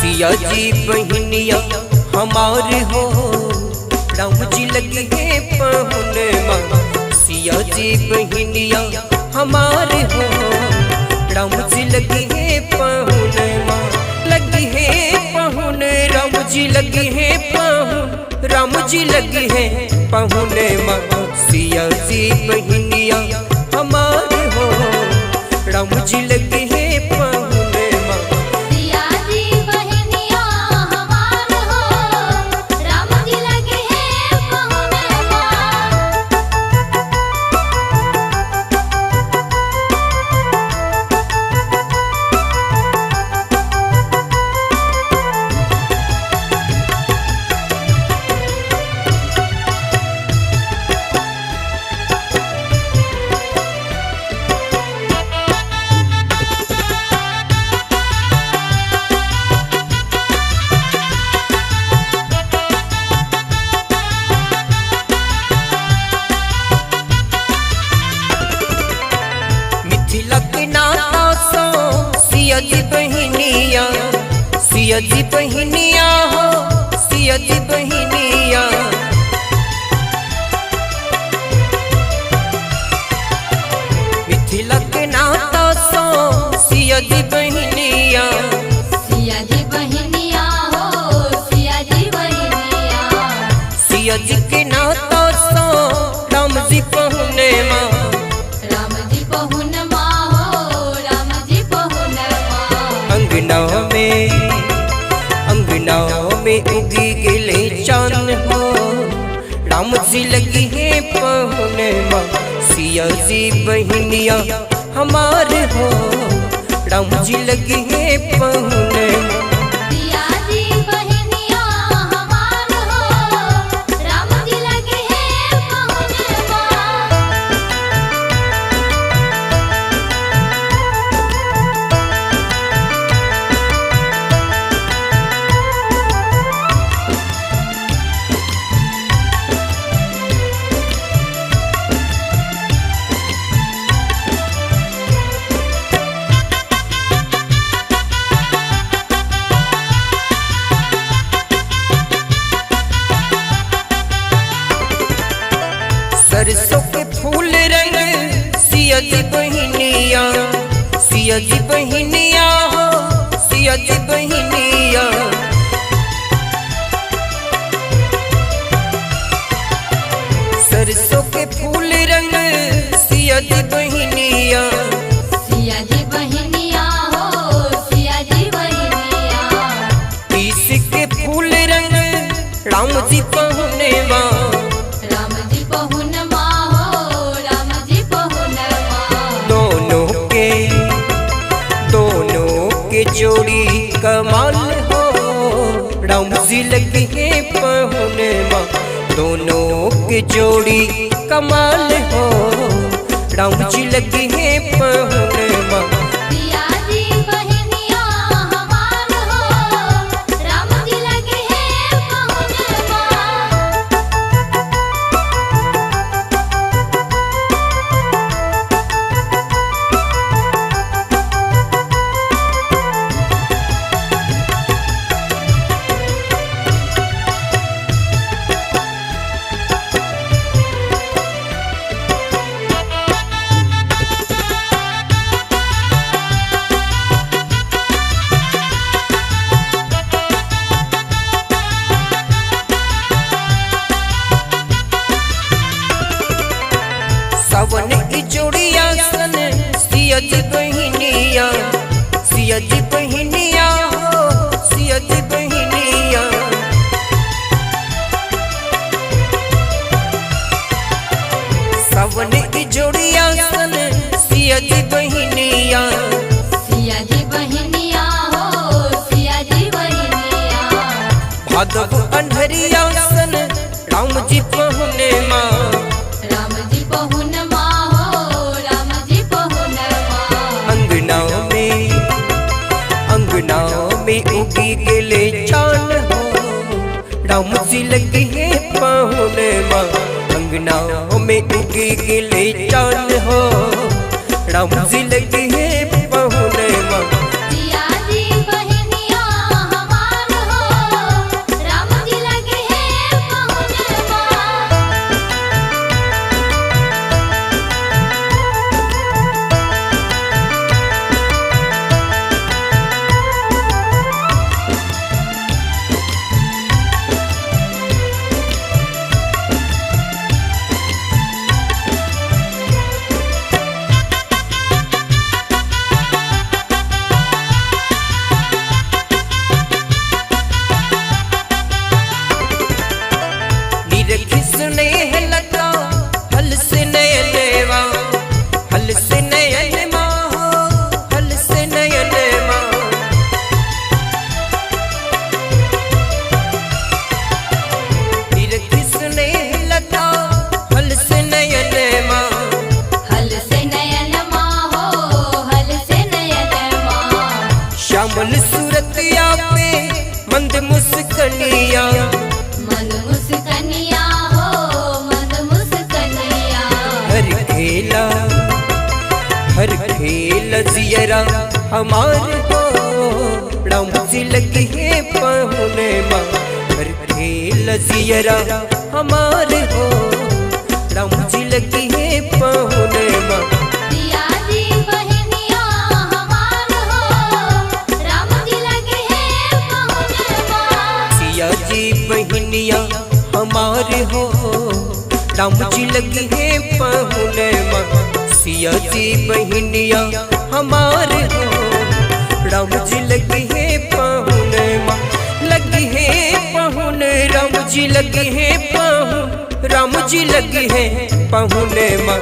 सिया जी बहनिया हमारे हो, राम जी लगे हैं पहुने माँ। सिया जी बहनिया हमारे हो, राम जी लगे हैं पहुने माँ। लगे हैं पहुने राम जी लगे हैं पहुन, राम जी लगे हैं पहुने माँ। सिया जी बहनिया हमारे हो, राम जी लगे हैं पहुने माँ। सिया जी बहनिया हमारे हो, राम जी लगे हैं पहुने माँ। सिया जी बहनिया, सिया जी बहनिया हो, सिया जी बहनिया। मिथिला के नाता सो सिया जी बहनिया। सिया जी बहनिया हो, सिया जी बहनिया। सिया जी के नाता सो राम जी पहुने माँ। राम जी पहुन माँ हो, राम जी पहुन माँ। अंगनाओं में उगी गिले चांद हो, राम जी लगी है पहुने माँ। सिया जी बहनिया हमारे हो, राम जी लगी है पहुने माँ। सिया जी बहनिया हमारे हो, राम जी लगे हैं पहुने माँ। सरसों के फूल रंग सिया जी बहनिया, सिया जी बहनिया हो, सिया जी बहनिया। सरसों के फूल रंग सिया जी बहनिया। सिया जी बहनिया हो, सिया जी बहनिया। तीस के फूल रंग राम जी पहुने माँ। राम जी पहुन माँ हो, राम जी पहुन माँ। दोनों के जोड़ी कमाल हो, राम जी लगे हैं पहुने माँ। दोनों के जोड़ी कमाल हो, राम जी लगे हैं पहुने माँ। सिया जी बहनिया हमारे हो, राम जी लगे हैं पहुने माँ। सावन की जोड़िया सन सिया जी बहनिया, सिया जी बहनिया हो, सिया जी बहनिया। सावन की जोड़िया सन सिया जी बहनिया। सिया जी बहनिया हो, सिया जी बहनिया। भादव अंधरिया सन राम जी पहुने माँ। राम जी पहुन माँ हो, राम जी पहुन माँ। अंगनाओं में उगी गिले चांद हो, राम जी लगे हैं पहुने माँ। अंगनाओं में उगी गिले चांद हो, राम जी लगे हैं पहुने माँ। सिया जी बहनिया हमारे लजियरा हमार हो राम जी लगे हैं पहुने माँ रे लजियरा हमार हो राम जी लगे हैं पहुने माँ सिया जी बहनिया हमार हो राम जी लगे हैं पहुने माँ सिया जी बहनिया हमार हो राम जी लगे हैं पहुने माँ सिया जी बहनिया हमार हो राम जी लगे हैं पहुने माँ लगे हैं पहुने राम जी लगे हैं पहुन राम जी लगे हैं पहुने माँ